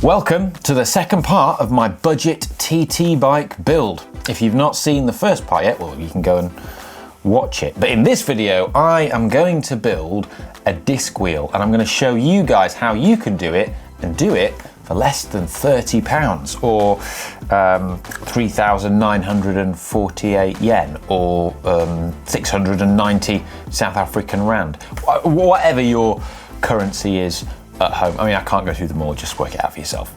Welcome to the second part of my budget TT bike build. If you've not seen the first part yet, well, you can go and watch it. But in this video, I am going to build a disc wheel, and I'm going to show you guys how you can do it, and do it for less than £30 or 3,948 yen or 690 South African rand, whatever your currency is at home. I mean, I can't go through them all, just work it out for yourself.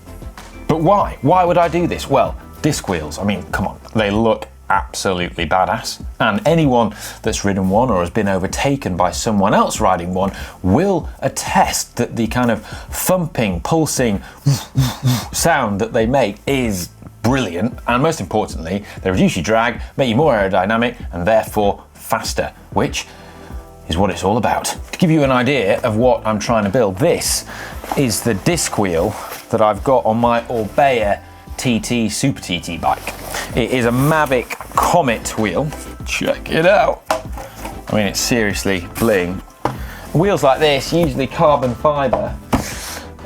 But why? Why would I do this? Well, disc wheels, I mean, come on, they look absolutely badass. And anyone that's ridden one or has been overtaken by someone else riding one will attest that the kind of thumping, pulsing sound that they make is brilliant. And most importantly, they reduce your drag, make you more aerodynamic and therefore faster, which is what it's all about. To give you an idea of what I'm trying to build, this is the disc wheel that I've got on my Orbea TT Super TT bike. It is a Mavic Comet wheel. Check it out. I mean, it's seriously bling. Wheels like this, usually carbon fiber,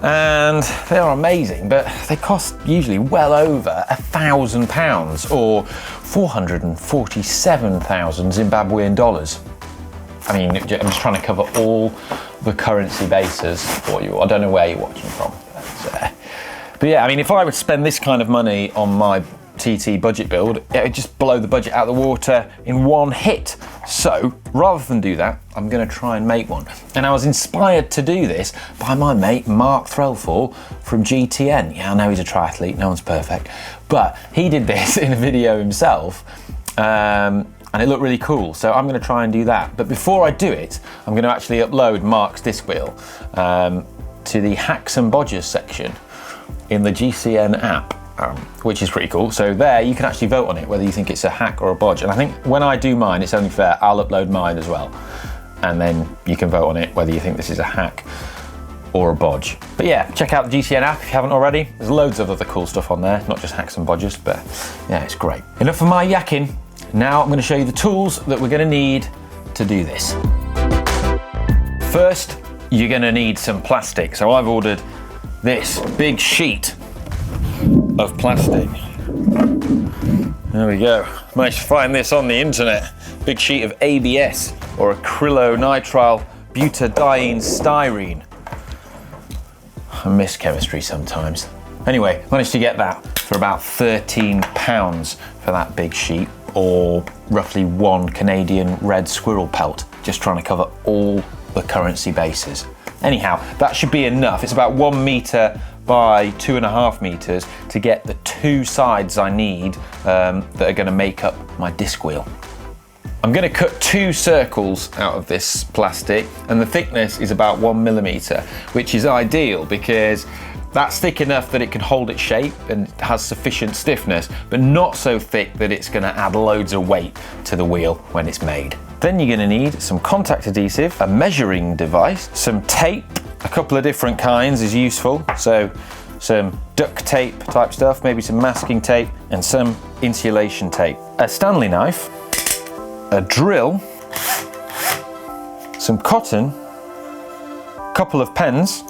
and they are amazing, but they cost usually well over £1,000 or 447,000 Zimbabwean dollars. I mean, I'm just trying to cover all the currency bases for you. I don't know where you're watching from. But yeah, I mean, if I would spend this kind of money on my TT budget build, it would just blow the budget out of the water in one hit. So rather than do that, I'm going to try and make one. And I was inspired to do this by my mate Mark Threlfall from GTN. Yeah, I know he's a triathlete, no one's perfect, but he did this in a video himself. And it looked really cool, so I'm going to try and do that. But before I do it, I'm going to actually upload Mark's disc wheel to the Hacks and Bodgers section in the GCN app, which is pretty cool. So there you can actually vote on it, whether you think it's a hack or a bodge. And I think when I do mine, it's only fair, I'll upload mine as well. And then you can vote on it, whether you think this is a hack or a bodge. But yeah, check out the GCN app if you haven't already. There's loads of other cool stuff on there, not just hacks and bodges, but yeah, it's great. Enough of my yakking. Now I'm going to show you the tools that we're going to need to do this. First, you're going to need some plastic. So I've ordered this big sheet of plastic. There we go. Managed to find this on the internet. Big sheet of ABS or acrylonitrile butadiene styrene. I miss chemistry sometimes. Anyway, managed to get that for about £13 for that big sheet, or roughly 1 Canadian red squirrel pelt, just trying to cover all the currency bases. Anyhow, that should be enough. It's about 1 metre by 2.5 metres to get the 2 sides I need that are going to make up my disc wheel. I'm going to cut 2 circles out of this plastic, and the thickness is about 1 millimetre, which is ideal because that's thick enough that it can hold its shape and has sufficient stiffness, but not so thick that it's going to add loads of weight to the wheel when it's made. Then you're going to need some contact adhesive, a measuring device, some tape, a couple of different kinds is useful, so some duct tape type stuff, maybe some masking tape, and some insulation tape. A Stanley knife, a drill, some cotton, a couple of pens,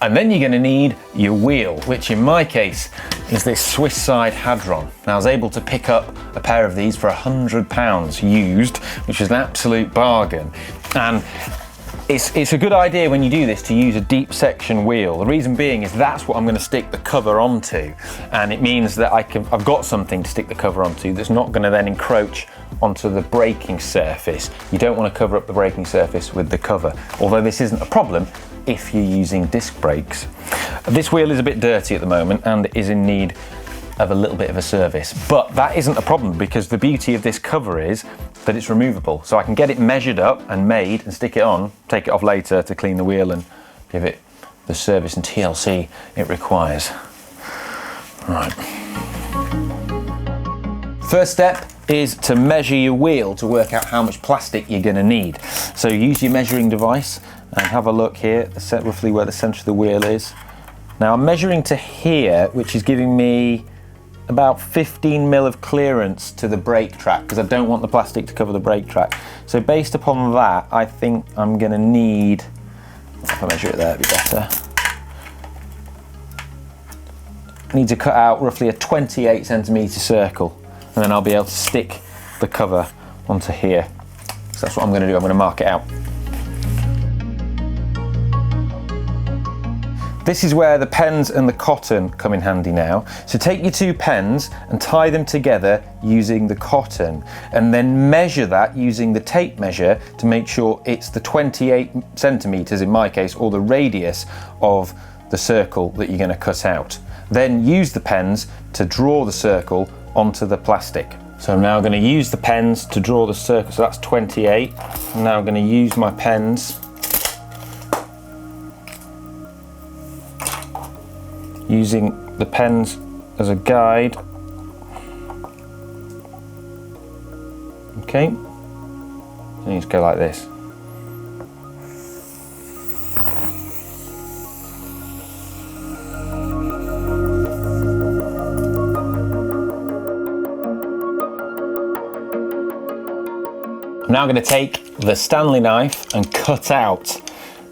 and then you're going to need your wheel, which in my case is this Swiss side Hadron. Now I was able to pick up a pair of these for £100 used, which is an absolute bargain. And it's a good idea when you do this to use a deep section wheel. The reason being is that's what I'm going to stick the cover onto, and it means that I've got something to stick the cover onto that's not going to then encroach onto the braking surface. You don't want to cover up the braking surface with the cover, although this isn't a problem if you're using disc brakes. This wheel is a bit dirty at the moment and is in need of a little bit of a service, but that isn't a problem because the beauty of this cover is that it's removable. So I can get it measured up and made and stick it on, take it off later to clean the wheel and give it the service and TLC it requires. Right. First step is to measure your wheel to work out how much plastic you're going to need. So use your measuring device and have a look here, roughly where the centre of the wheel is. Now I'm measuring to here, which is giving me about 15 mil of clearance to the brake track because I don't want the plastic to cover the brake track. So based upon that, I think I'm going to need, if I measure it there, it'd be better. need to cut out roughly a 28 centimetre circle, and then I'll be able to stick the cover onto here. So that's what I'm going to do. I'm going to mark it out. This is where the pens and the cotton come in handy now. So take your 2 pens and tie them together using the cotton, and then measure that using the tape measure to make sure it's the 28 centimetres in my case, or the radius of the circle that you're going to cut out. Then use the pens to draw the circle onto the plastic. So I'm now going to use the pens to draw the circle. So that's 28. I'm now going to use my pens, using the pens as a guide. Okay, so you just go like this. I'm now going to take the Stanley knife and cut out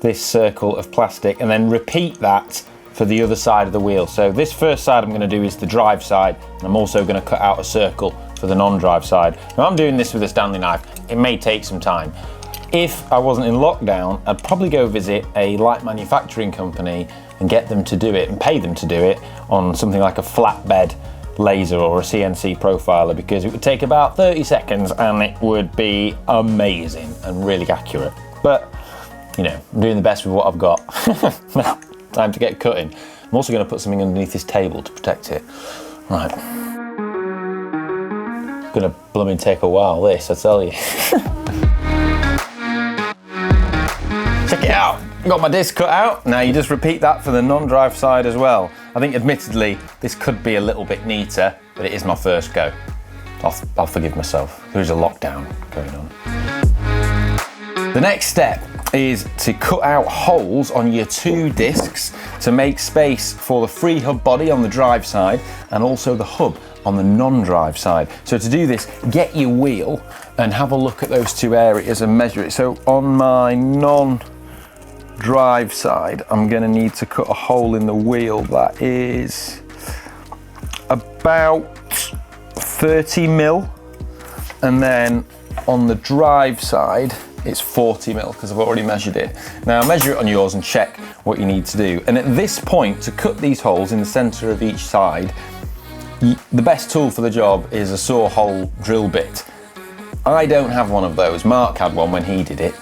this circle of plastic, and then repeat that for the other side of the wheel. So this first side I'm going to do is the drive side, and I'm also going to cut out a circle for the non-drive side. Now I'm doing this with a Stanley knife. It may take some time. If I wasn't in lockdown, I'd probably go visit a light manufacturing company and get them to do it and pay them to do it on something like a flatbed laser or a CNC profiler, because it would take about 30 seconds and it would be amazing and really accurate. But, you know, I'm doing the best with what I've got. Now, time to get cutting. I'm also going to put something underneath this table to protect it. Right. Gonna blooming take a while, this, I tell you. Check it out. Got my disc cut out. Now you just repeat that for the non-drive side as well. I think admittedly this could be a little bit neater, but it is my first go. I'll forgive myself. There's a lockdown going on. The next step is to cut out holes on your 2 discs to make space for the free hub body on the drive side and also the hub on the non-drive side. So to do this, get your wheel and have a look at those 2 areas and measure it. So on my non-drive side, I'm going to need to cut a hole in the wheel that is about 30 mil, and then on the drive side it's 40 mil because I've already measured it. Now measure it on yours and check what you need to do. And at this point, to cut these holes in the center of each side, the best tool for the job is a saw hole drill bit. I don't have one of those. Mark had one when he did it,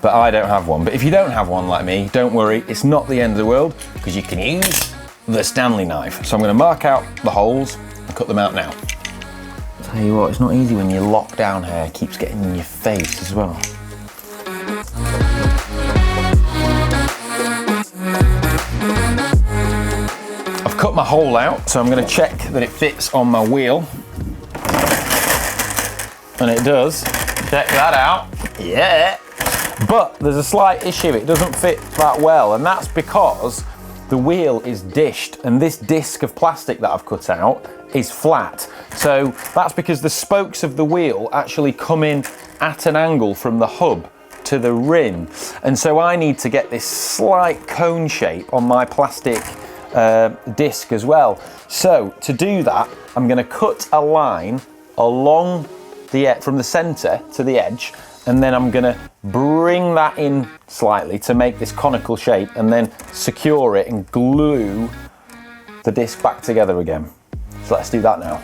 but I don't have one. But if you don't have one like me, don't worry, it's not the end of the world because you can use the Stanley knife. So I'm going to mark out the holes and cut them out now. Tell you what, it's not easy when your lockdown hair keeps getting in your face as well. I've cut my hole out, so I'm going to check that it fits on my wheel. And it does. Check that out. Yeah. But there's a slight issue, it doesn't fit that well, and that's because the wheel is dished, and this disc of plastic that I've cut out is flat. So that's because the spokes of the wheel actually come in at an angle from the hub to the rim. And so I need to get this slight cone shape on my plastic disc as well. So to do that, I'm going to cut a line along from the center to the edge, and then I'm going to bring that in slightly to make this conical shape, and then secure it and glue the disc back together again. So let's do that now.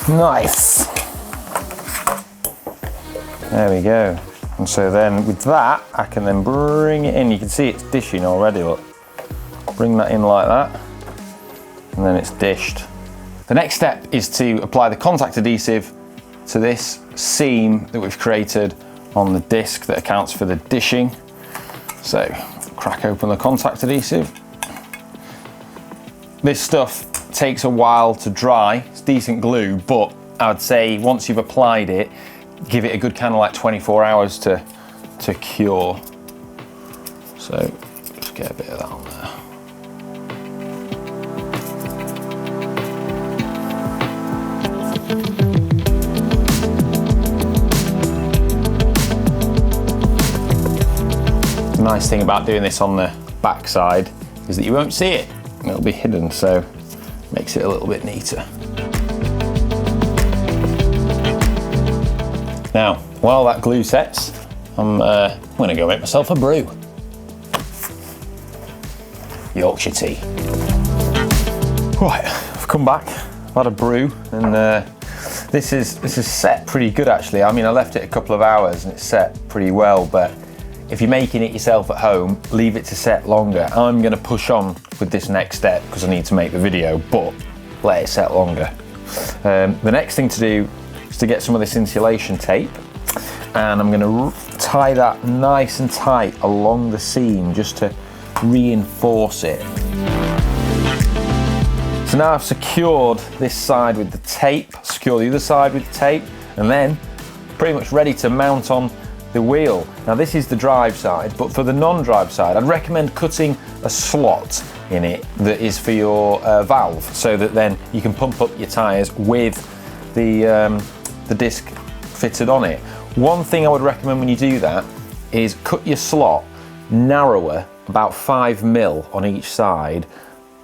Nice. There we go. And so then with that, I can then bring it in. You can see it's dishing already, look. Bring that in like that, and then it's dished. The next step is to apply the contact adhesive to this seam that we've created on the disc that accounts for the dishing. So crack open the contact adhesive. This stuff takes a while to dry. It's decent glue, but I would say once you've applied it, give it a good kind of like 24 hours to cure. So just get a bit of that on there. The nice thing about doing this on the back side is that you won't see it. It'll be hidden, so makes it a little bit neater. Now, while that glue sets, I'm gonna go make myself a brew. Yorkshire tea. Right, I've come back, I've had a brew, and this is set pretty good actually. I mean, I left it a couple of hours and it's set pretty well, but if you're making it yourself at home, leave it to set longer. I'm gonna push on with this next step because I need to make the video, but let it set longer. The next thing to do is to get some of this insulation tape, and I'm gonna tie that nice and tight along the seam just to reinforce it. So now I've secured this side with the tape, secure the other side with the tape, and then pretty much ready to mount on the wheel. Now this is the drive side, but for the non-drive side, I'd recommend cutting a slot in it that is for your valve, so that then you can pump up your tyres with the disc fitted on it. One thing I would recommend when you do that is cut your slot narrower, about 5 mil on each side,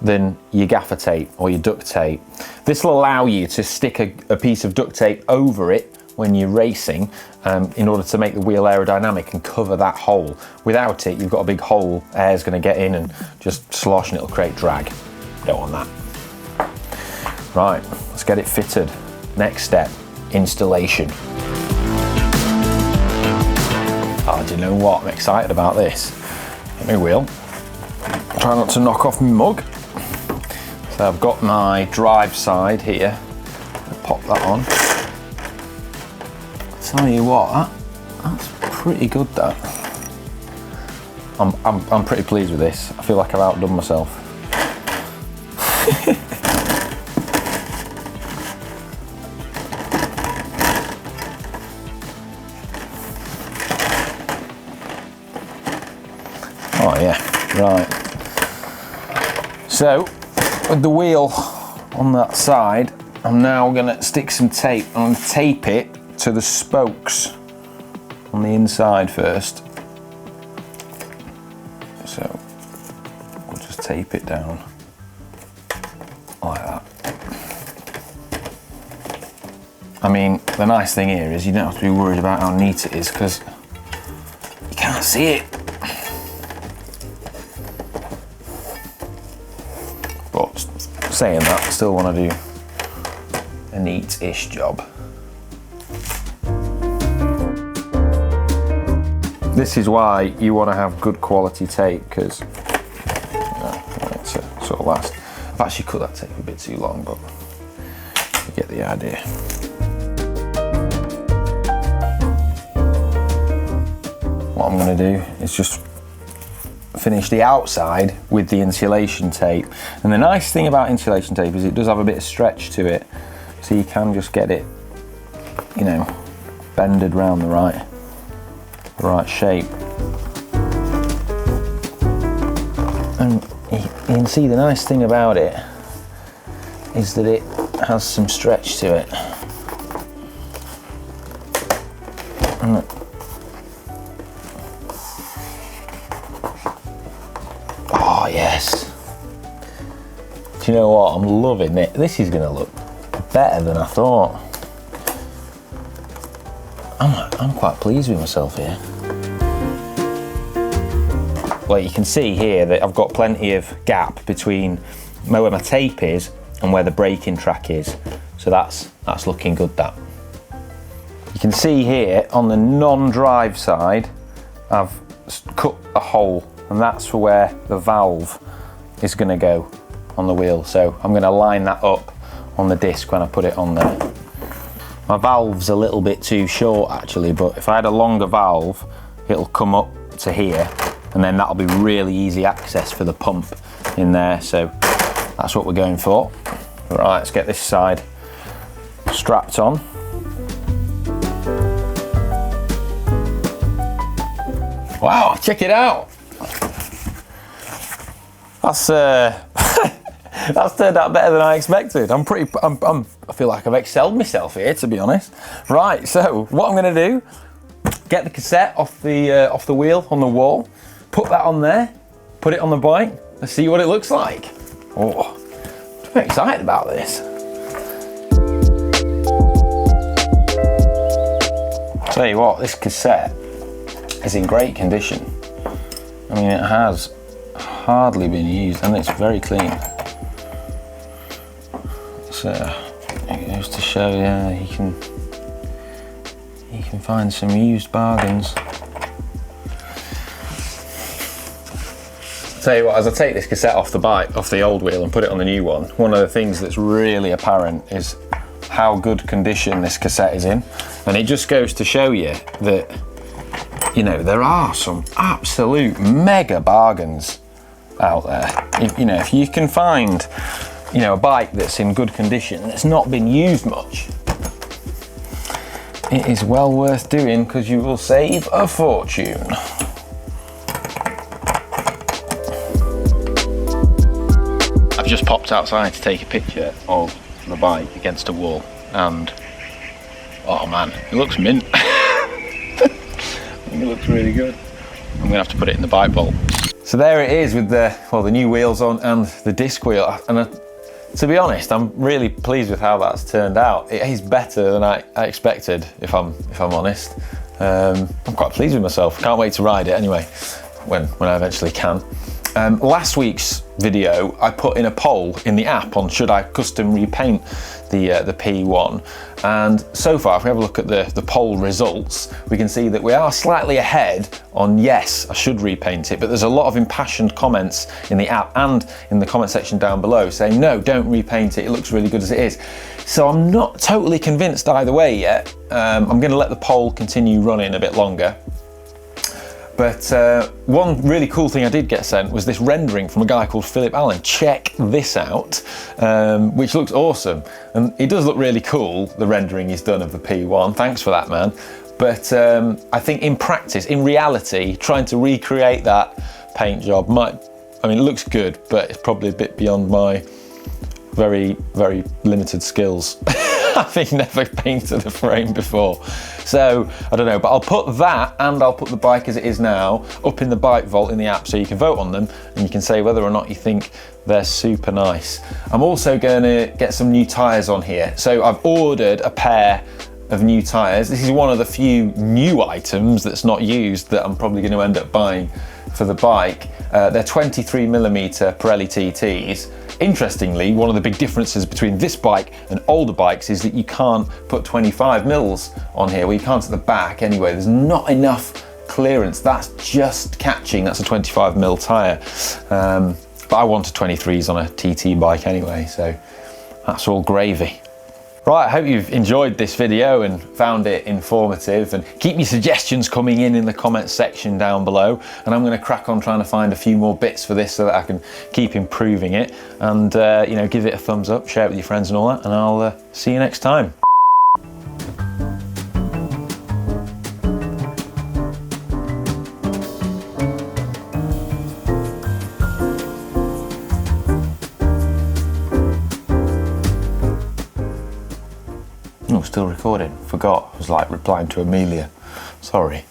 than your gaffer tape or your duct tape. This will allow you to stick a piece of duct tape over it when you're racing in order to make the wheel aerodynamic and cover that hole. Without it, you've got a big hole, air's going to get in and just slosh and it'll create drag. Don't want that. Right, let's get it fitted. Next step, installation. Oh, do you know what? I'm excited about this. Get my wheel. Try not to knock off my mug. So I've got my drive side here. I'll pop that on. Tell you what, that's pretty good. That. I'm pretty pleased with this. I feel like I've outdone myself. Oh yeah, right. So, with the wheel on that side, I'm now gonna stick some tape. I'm gonna tape it to the spokes on the inside first. So, we'll just tape it down like that. I mean, the nice thing here is you don't have to be worried about how neat it is because you can't see it. But saying that, I still want to do a neat-ish job. This is why you want to have good quality tape, because it's a sort of last. I've actually cut that tape a bit too long, but you get the idea. What I'm going to do is just finish the outside with the insulation tape. And the nice thing about insulation tape is it does have a bit of stretch to it, so you can just get it, you know, bended round the right shape. And you can see the nice thing about it is that it has some stretch to it. And oh yes. Do you know what? I'm loving it. This is going to look better than I thought. I'm quite pleased with myself here. Well, you can see here that I've got plenty of gap between where my tape is and where the braking track is. So that's looking good, that. You can see here on the non-drive side, I've cut a hole, and that's for where the valve is going to go on the wheel. So I'm going to line that up on the disc when I put it on there. My valve's a little bit too short actually, but if I had a longer valve, it'll come up to here, and then that'll be really easy access for the pump in there. So that's what we're going for. Right, let's get this side strapped on. Wow, check it out. That's that's turned out better than I expected. I feel like I've excelled myself here, to be honest. Right, so what I'm going to do, get the cassette off the wheel on the wall, put that on there, put it on the bike, let's see what it looks like. Oh, I'm excited about this. Tell you what, this cassette is in great condition. I mean, it has hardly been used and it's very clean. So it goes to show, yeah, you can find some used bargains. Tell you what, as I take this cassette off the bike, off the old wheel and put it on the new one of the things that's really apparent is how good condition this cassette is in. And it just goes to show you that, you know, there are some absolute mega bargains out there. If you can find, a bike that's in good condition, that's not been used much, it is well worth doing because you will save a fortune. I've just popped outside to take a picture of the bike against a wall and oh man, it looks mint. It looks really good. I'm gonna have to put it in the bike vault. So there it is with the new wheels on and the disc wheel. And to be honest, I'm really pleased with how that's turned out. It is better than I expected, if I'm honest. I'm quite pleased with myself. Can't wait to ride it anyway, when I eventually can. Last week's video, I put in a poll in the app on should I custom repaint the P1, and so far, if we have a look at the poll results, we can see that we are slightly ahead on yes, I should repaint it, but there's a lot of impassioned comments in the app and in the comment section down below saying no, don't repaint it, it looks really good as it is. So I'm not totally convinced either way yet. I'm going to let the poll continue running a bit longer. But one really cool thing I did get sent was this rendering from a guy called Philip Allen. Check this out, which looks awesome. And it does look really cool, the rendering he's done of the P1. Thanks for that, man. But I think in practice, in reality, trying to recreate that paint job it looks good, but it's probably a bit beyond my very, very limited skills. Having never painted a frame before. So, I don't know, but I'll put that and I'll put the bike as it is now up in the bike vault in the app so you can vote on them and you can say whether or not you think they're super nice. I'm also going to get some new tyres on here. So I've ordered a pair of new tyres. This is one of the few new items that's not used that I'm probably going to end up buying for the bike. They're 23mm Pirelli TTs. Interestingly, one of the big differences between this bike and older bikes is that you can't put 25mm on here. Well, you can't at the back anyway. There's not enough clearance. That's just catching. That's a 25mm tyre. But I wanted 23s on a TT bike anyway, so that's all gravy. Right, I hope you've enjoyed this video and found it informative, and keep your suggestions coming in the comments section down below, and I'm going to crack on trying to find a few more bits for this so that I can keep improving it, and give it a thumbs up, share it with your friends and all that, and I'll see you next time. Oh, still recording. Forgot. I was like replying to Amelia. Sorry.